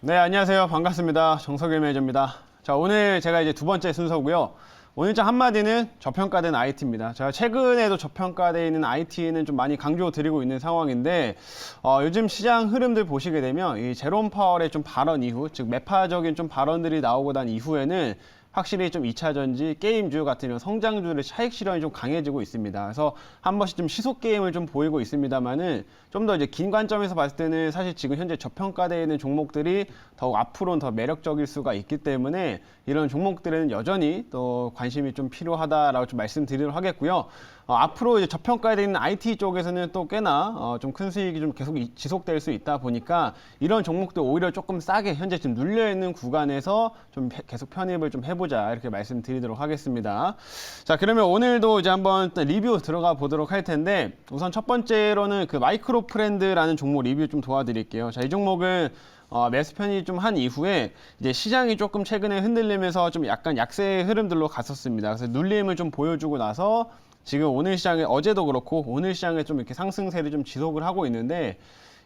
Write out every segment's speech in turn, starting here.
네, 안녕하세요. 반갑습니다. 정석일 매니저입니다. 자, 오늘 제가 이제 두 번째 순서고요. 오늘 장 한마디는 저평가된 IT입니다. 제가 최근에도 저평가되어 있는 IT는 좀 많이 강조드리고 있는 상황인데, 요즘 시장 흐름들 보시게 되면 이 제롬 파월의 좀 발언 이후, 즉 매파적인 좀 발언들이 나오고 난 이후에는 확실히 좀 2차전지, 게임주 같은 이런 성장주들의 차익 실현이 좀 강해지고 있습니다. 그래서 한 번씩 좀 시속 게임을 좀 보이고 있습니다만은 좀 더 이제 긴 관점에서 봤을 때는 사실 지금 현재 저평가되어 있는 종목들이 더욱 앞으로는 더 매력적일 수가 있기 때문에 이런 종목들에는 여전히 또 관심이 좀 필요하다라고 좀 말씀드리도록 하겠고요. 앞으로 이제 저평가되어 있는 IT 쪽에서는 또 꽤나 좀 큰 수익이 좀 계속 지속될 수 있다 보니까 이런 종목들 오히려 조금 싸게 현재 지금 눌려 있는 구간에서 좀 계속 편입을 좀 해보자 이렇게 말씀드리도록 하겠습니다. 자, 그러면 오늘도 이제 한번 리뷰 들어가 보도록 할 텐데 우선 첫 번째로는 그 마이크로 프렌드라는 종목 리뷰 좀 도와드릴게요. 자, 이 종목은 매수 편입 좀 한 이후에 이제 시장이 조금 최근에 흔들리면서 좀 약간 약세의 흐름들로 갔었습니다. 그래서 눌림을 좀 보여주고 나서 지금 오늘 시장에 어제도 그렇고 오늘 시장에 좀 이렇게 상승세를 좀 지속을 하고 있는데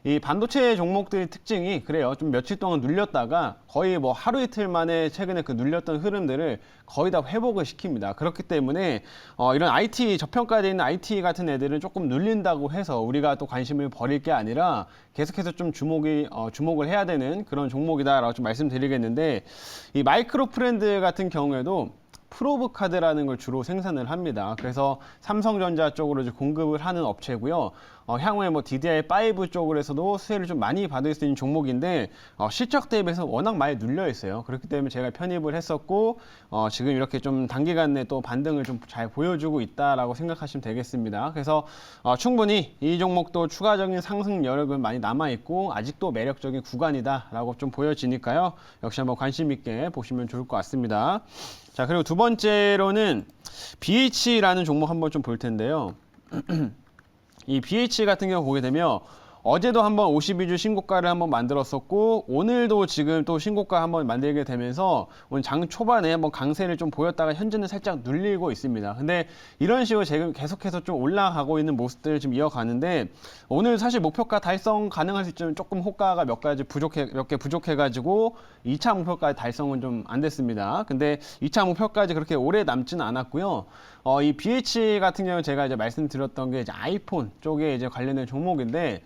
이 반도체 종목들의 특징이 그래요. 좀 며칠 동안 눌렸다가 거의 뭐 하루 이틀 만에 최근에 그 눌렸던 흐름들을 거의 다 회복을 시킵니다. 그렇기 때문에 이런 IT 저평가되어 있는 IT 같은 애들은 조금 눌린다고 해서 우리가 또 관심을 버릴 게 아니라 계속해서 좀 주목을 해야 되는 그런 종목이다라고 좀 말씀드리겠는데 이 마이크로 프렌드 같은 경우에도 프로브 카드라는 걸 주로 생산을 합니다. 그래서 삼성전자 쪽으로 이제 공급을 하는 업체고요. 향후에 뭐 DDR5 쪽으로서도 수혜를 좀 많이 받을 수 있는 종목인데 실적 대비해서 워낙 많이 눌려 있어요. 그렇기 때문에 제가 편입을 했었고 지금 이렇게 좀 단기간 내 또 반등을 좀 잘 보여주고 있다라고 생각하시면 되겠습니다. 그래서 충분히 이 종목도 추가적인 상승 여력은 많이 남아 있고 아직도 매력적인 구간이다라고 좀 보여지니까요. 역시 한번 관심 있게 보시면 좋을 것 같습니다. 자, 그리고 두 번째로는 BH라는 종목 한번 좀 볼 텐데요. 이 BH 같은 경우 보게 되면 어제도 한번 52주 신고가를 한번 만들었었고 오늘도 지금 또 신고가 한번 만들게 되면서 오늘 장 초반에 한번 강세를 좀 보였다가 현재는 살짝 눌리고 있습니다. 근데 이런 식으로 지금 계속해서 좀 올라가고 있는 모습들을 지금 이어가는데 오늘 사실 목표가 달성 가능할 수 있지만 조금 호가가 몇 개 부족해가지고 2차 목표까지 달성은 좀 안 됐습니다. 근데 2차 목표까지 그렇게 오래 남지는 않았고요. 이 BH 같은 경우는 제가 이제 말씀드렸던 게 이제 아이폰 쪽에 이제 관련된 종목인데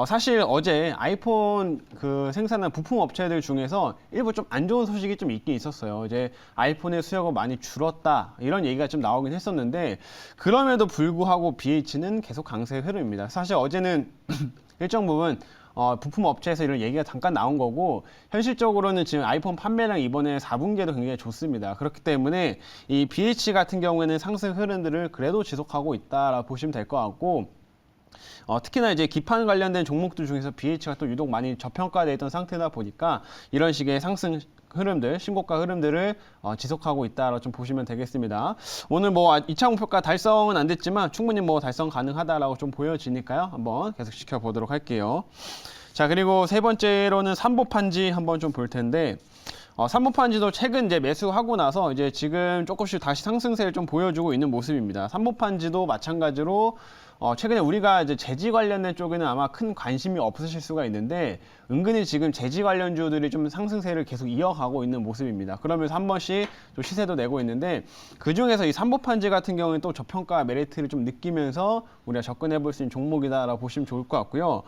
사실 어제 아이폰 그 생산한 부품 업체들 중에서 일부 좀 안 좋은 소식이 좀 있긴 있었어요. 이제 아이폰의 수요가 많이 줄었다 이런 얘기가 좀 나오긴 했었는데 그럼에도 불구하고 BH는 계속 강세 흐름입니다. 사실 어제는 일정 부분 부품 업체에서 이런 얘기가 잠깐 나온 거고 현실적으로는 지금 아이폰 판매량 이번에 4분기에도 굉장히 좋습니다. 그렇기 때문에 이 BH 같은 경우에는 상승 흐름들을 그래도 지속하고 있다라고 보시면 될 것 같고 특히나 이제 기판 관련된 종목들 중에서 BH가 또 유독 많이 저평가되어 있던 상태다 보니까 이런 식의 상승 흐름들, 신고가 흐름들을 지속하고 있다라고 좀 보시면 되겠습니다. 오늘 뭐 2차 목표가 달성은 안 됐지만 충분히 뭐 달성 가능하다라고 좀 보여지니까요. 한번 계속 지켜보도록 할게요. 자, 그리고 세 번째로는 삼보판지 한번 좀 볼 텐데 삼보판지도 최근 이제 매수하고 나서 이제 지금 조금씩 다시 상승세를 좀 보여주고 있는 모습입니다. 삼보판지도 마찬가지로 최근에 우리가 이제 재지 관련된 쪽에는 아마 큰 관심이 없으실 수가 있는데 은근히 지금 재지 관련주들이 좀 상승세를 계속 이어가고 있는 모습입니다. 그러면서 한 번씩 또 시세도 내고 있는데 그 중에서 이 삼보판지 같은 경우는 또 저평가 메리트를 좀 느끼면서 우리가 접근해 볼 수 있는 종목이다라고 보시면 좋을 것 같고요.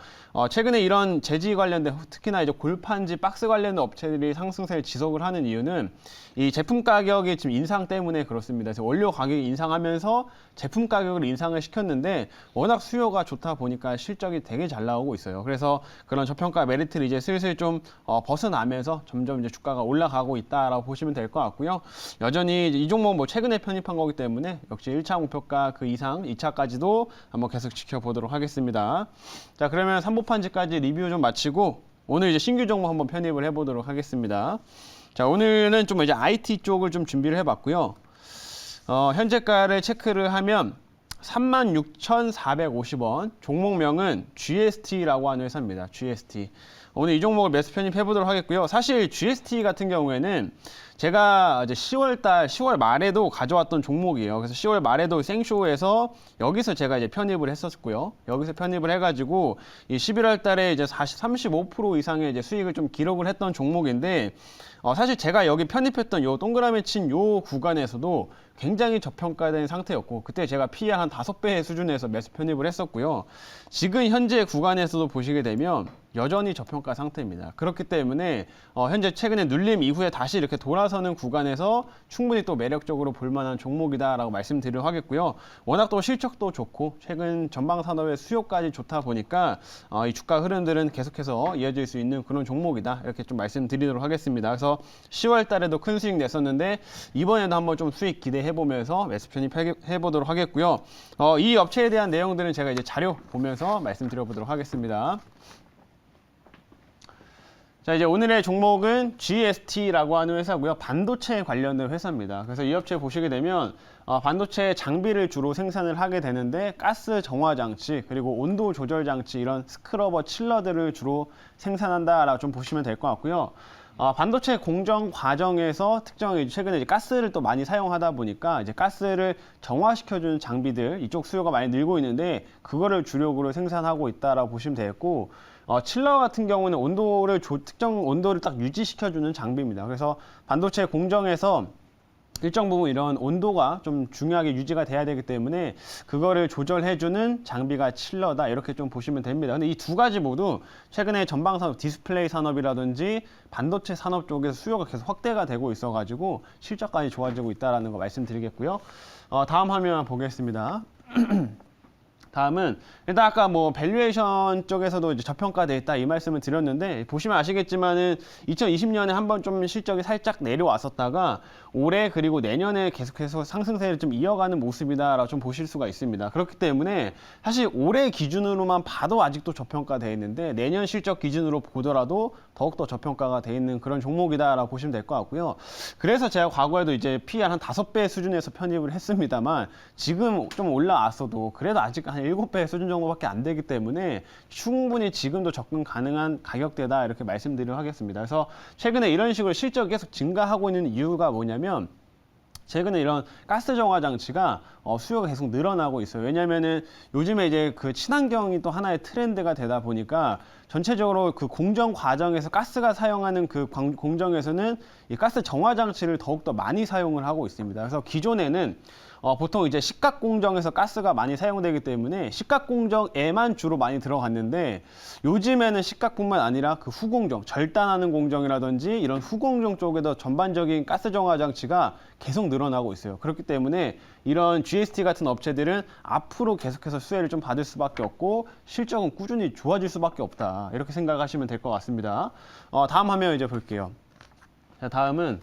최근에 이런 재지 관련된 특히나 이제 골판지 박스 관련된 업체들이 상승세를 지속을 하는 이유는 이 제품 가격이 지금 인상 때문에 그렇습니다. 그래서 원료 가격이 인상하면서 제품 가격을 인상을 시켰는데 워낙 수요가 좋다 보니까 실적이 되게 잘 나오고 있어요. 그래서 그런 저평가 메리트를 이제 슬슬 좀 벗어나면서 점점 이제 주가가 올라가고 있다라고 보시면 될 것 같고요. 여전히 이 종목 뭐 최근에 편입한 거기 때문에 역시 1차 목표가 그 이상 2차까지도 한번 계속 지켜보도록 하겠습니다. 자, 그러면 삼보판지까지 리뷰 좀 마치고 오늘 이제 신규 종목 한번 편입을 해보도록 하겠습니다. 자, 오늘은 좀 이제 IT 쪽을 좀 준비를 해봤고요. 현재가를 체크를 하면 36,450원, 종목명은 GST라고 하는 회사입니다. GST. 오늘 이 종목을 매수 편입해 보도록 하겠고요. 사실 GST 같은 경우에는 제가 이제 10월 말에도 가져왔던 종목이에요. 그래서 10월 말에도 생쇼에서 여기서 제가 이제 편입을 했었고요. 여기서 편입을 해가지고 이 11월 달에 이제 35% 이상의 이제 수익을 좀 기록을 했던 종목인데, 사실 제가 여기 편입했던 요 동그라미 친 요 구간에서도 굉장히 저평가된 상태였고, 그때 제가 PER 한 5배 수준에서 매수 편입을 했었고요. 지금 현재 구간에서도 보시게 되면 여전히 저평가 상태입니다. 그렇기 때문에 현재 최근에 눌림 이후에 다시 이렇게 돌아서는 구간에서 충분히 또 매력적으로 볼만한 종목이다라고 말씀드리도록 하겠고요. 워낙 또 실적도 좋고 최근 전방 산업의 수요까지 좋다 보니까 이 주가 흐름들은 계속해서 이어질 수 있는 그런 종목이다, 이렇게 좀 말씀드리도록 하겠습니다. 그래서 10월 달에도 큰 수익 냈었는데 이번에도 한번 좀 수익 기대해 보면서 매수 편입해 보도록 하겠고요. 이 업체에 대한 내용들은 제가 이제 자료 보면서 말씀드려 보도록 하겠습니다. 자, 이제 오늘의 종목은 GST라고 하는 회사고요. 반도체 관련된 회사입니다. 그래서 이 업체 보시게 되면 반도체 장비를 주로 생산을 하게 되는데, 가스 정화 장치 그리고 온도 조절 장치, 이런 스크러버 칠러들을 주로 생산한다라고 좀 보시면 될 것 같고요. 반도체 공정 과정에서 특정, 최근에 이제 가스를 또 많이 사용하다 보니까 이제 가스를 정화시켜주는 장비들, 이쪽 수요가 많이 늘고 있는데 그거를 주력으로 생산하고 있다라고 보시면 되겠고, 칠러 같은 경우는 특정 온도를 딱 유지시켜주는 장비입니다. 그래서 반도체 공정에서 일정 부분 이런 온도가 좀 중요하게 유지가 돼야 되기 때문에 그거를 조절해주는 장비가 칠러다, 이렇게 좀 보시면 됩니다. 근데 이 두 가지 모두 최근에 전방산업, 디스플레이 산업이라든지 반도체 산업 쪽에서 수요가 계속 확대가 되고 있어가지고 실적까지 좋아지고 있다는 거 말씀드리겠고요. 다음 화면 보겠습니다. 다음은 일단 아까 뭐 밸류에이션 쪽에서도 이제 저평가돼 있다, 이 말씀을 드렸는데, 보시면 아시겠지만은 2020년에 한번 좀 실적이 살짝 내려왔었다가 올해 그리고 내년에 계속해서 상승세를 좀 이어가는 모습이다라고 좀 보실 수가 있습니다. 그렇기 때문에 사실 올해 기준으로만 봐도 아직도 저평가돼 있는데, 내년 실적 기준으로 보더라도 더욱더 저평가가 돼 있는 그런 종목이다라고 보시면 될 것 같고요. 그래서 제가 과거에도 이제 PER 한 5배 수준에서 편입을 했습니다만, 지금 좀 올라왔어도 그래도 아직 한 7배 수준 정도밖에 안 되기 때문에 충분히 지금도 접근 가능한 가격대다, 이렇게 말씀드리도록 하겠습니다. 그래서 최근에 이런 식으로 실적이 계속 증가하고 있는 이유가 뭐냐면, 최근에 이런 가스 정화 장치가 수요가 계속 늘어나고 있어요. 왜냐면은 요즘에 이제 그 친환경이 또 하나의 트렌드가 되다 보니까 전체적으로 그 공정 과정에서 가스가 사용하는 그 공정에서는 이 가스 정화 장치를 더욱더 많이 사용을 하고 있습니다. 그래서 기존에는 보통 이제 식각 공정에서 가스가 많이 사용되기 때문에 식각 공정에만 주로 많이 들어갔는데, 요즘에는 식각뿐만 아니라 그 후공정, 절단하는 공정이라든지 이런 후공정 쪽에도 전반적인 가스 정화 장치가 계속 늘어나고 있어요. 그렇기 때문에 이런 GST 같은 업체들은 앞으로 계속해서 수혜를 좀 받을 수밖에 없고 실적은 꾸준히 좋아질 수밖에 없다, 이렇게 생각하시면 될 것 같습니다. 다음 화면 이제 볼게요. 자, 다음은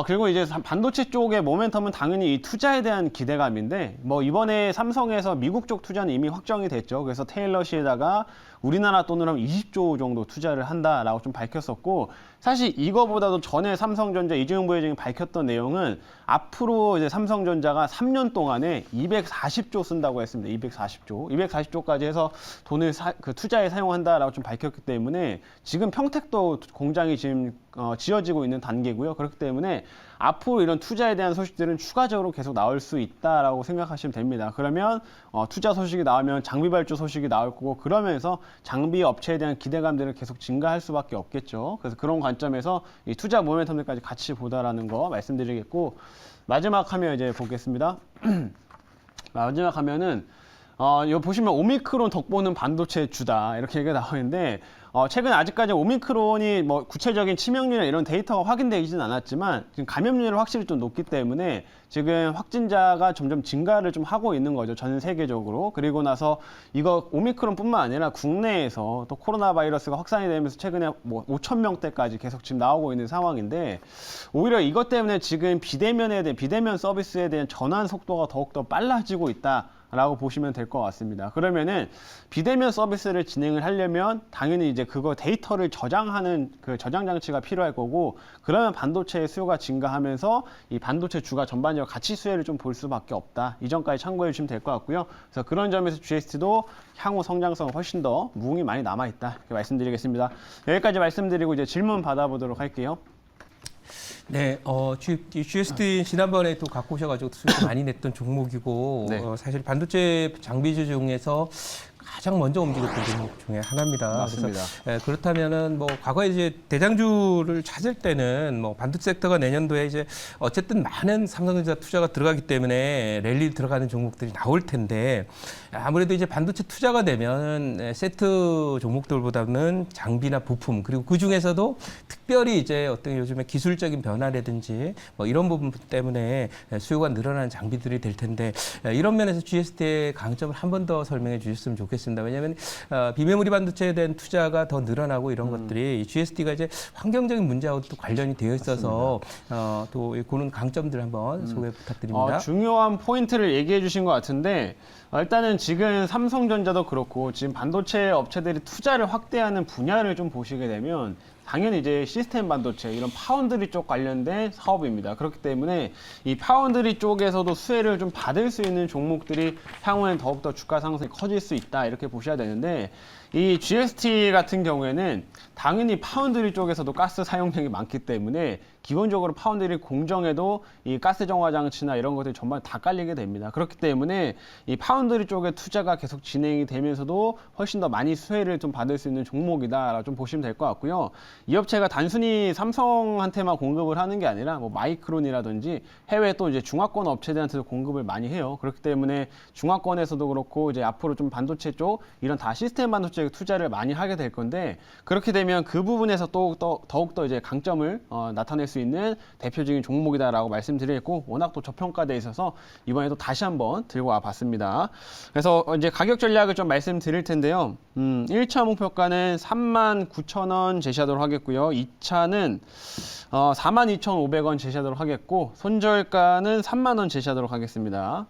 그리고 이제 반도체 쪽의 모멘텀은 당연히 이 투자에 대한 기대감인데, 뭐 이번에 삼성에서 미국 쪽 투자는 이미 확정이 됐죠. 그래서 테일러시에다가 우리나라 돈으로 하면 20조 정도 투자를 한다라고 좀 밝혔었고, 사실 이거보다도 전에 삼성전자 이재용 부회장이 밝혔던 내용은 앞으로 이제 삼성전자가 3년 동안에 240조 쓴다고 했습니다. 240조까지 해서 돈을 그 투자에 사용한다라고 좀 밝혔기 때문에, 지금 평택도 공장이 지금 지어지고 있는 단계고요. 그렇기 때문에 앞으로 이런 투자에 대한 소식들은 추가적으로 계속 나올 수 있다라고 생각하시면 됩니다. 그러면 투자 소식이 나오면 장비 발주 소식이 나올 거고, 그러면서 장비 업체에 대한 기대감들은 계속 증가할 수밖에 없겠죠. 그래서 그런 관점에서 이 투자 모멘텀들까지 같이 보다라는 거 말씀드리겠고, 마지막 화면 이제 보겠습니다. 마지막 화면은 여기 보시면 오미크론 덕보는 반도체 주다, 이렇게 얘기가 나오는데, 최근 아직까지 오미크론이 뭐 구체적인 치명률이나 이런 데이터가 확인되지는 않았지만 지금 감염률은 확실히 좀 높기 때문에 지금 확진자가 점점 증가를 좀 하고 있는 거죠, 전 세계적으로. 그리고 나서 이거 오미크론뿐만 아니라 국내에서 또 코로나 바이러스가 확산이 되면서 최근에 뭐 5,000명대까지 계속 지금 나오고 있는 상황인데, 오히려 이것 때문에 지금 비대면 서비스에 대한 전환 속도가 더욱더 빨라지고 있다 라고 보시면 될 것 같습니다. 그러면은 비대면 서비스를 진행을 하려면 당연히 이제 그거 데이터를 저장하는 그 저장 장치가 필요할 거고, 그러면 반도체의 수요가 증가하면서 이 반도체 주가 전반적으로 같이 수혜를 좀 볼 수밖에 없다, 이 점까지 참고해 주시면 될 것 같고요. 그래서 그런 점에서 GST도 향후 성장성 훨씬 더 무응이 많이 남아 있다, 이렇게 말씀드리겠습니다. 여기까지 말씀드리고 이제 질문 받아보도록 할게요. 네, GSD 지난번에 또 갖고 오셔가지고 수익 많이 냈던 종목이고, 네. 사실 반도체 장비주 중에서 가장 먼저 움직였던 종목 중에 하나입니다. 맞습니다. 그래서 그렇다면은 뭐 과거에 이제 대장주를 찾을 때는 뭐 반도체 섹터가 내년도에 이제 어쨌든 많은 삼성전자 투자가 들어가기 때문에 랠리 들어가는 종목들이 나올 텐데 아무래도 이제 반도체 투자가 되면 세트 종목들보다는 장비나 부품 그리고 그 중에서도 특별히 이제 어떤 요즘에 기술적인 변화라든지 뭐 이런 부분 때문에 수요가 늘어나는 장비들이 될 텐데 이런 면에서 GSD의 강점을 한 번 더 설명해 주셨으면 좋겠습니다. 왜냐하면 비메모리 반도체에 대한 투자가 더 늘어나고 이런 것들이 GSD가 이제 환경적인 문제하고 또 관련이 되어 있어서 또 그런 강점들 한번 소개 부탁드립니다. 중요한 포인트를 얘기해 주신 것 같은데 일단은 지금 삼성전자도 그렇고 지금 반도체 업체들이 투자를 확대하는 분야를 좀 보시게 되면 당연히 이제 시스템 반도체 이런 파운드리 쪽 관련된 사업입니다. 그렇기 때문에 이 파운드리 쪽에서도 수혜를 좀 받을 수 있는 종목들이 향후엔 더욱더 주가 상승이 커질 수 있다 이렇게 보셔야 되는데 이 GST 같은 경우에는 당연히 파운드리 쪽에서도 가스 사용량이 많기 때문에 기본적으로 파운드리 공정에도 이 가스 정화 장치나 이런 것들이 전반 다 깔리게 됩니다. 그렇기 때문에 이 파운드리 쪽에 투자가 계속 진행이 되면서도 훨씬 더 많이 수혜를 좀 받을 수 있는 종목이다 좀 보시면 될 것 같고요. 이 업체가 단순히 삼성한테만 공급을 하는 게 아니라 뭐 마이크론이라든지 해외 또 이제 중화권 업체들한테도 공급을 많이 해요. 그렇기 때문에 중화권에서도 그렇고 이제 앞으로 좀 반도체 쪽 이런 다 시스템 반도체 투자를 많이 하게 될 건데 그렇게 되면 그 부분에서 또 더욱더 이제 강점을 나타낼 수 있는 대표적인 종목이다라고 말씀드리겠고 워낙 또 저평가돼 있어서 이번에도 다시 한번 들고 와봤습니다. 그래서 이제 가격 전략을 좀 말씀드릴 텐데요. 1차 목표가는 39,000원 제시하도록 하겠고요. 2차는 42,500원 제시하도록 하겠고 손절가는 3만 원 제시하도록 하겠습니다.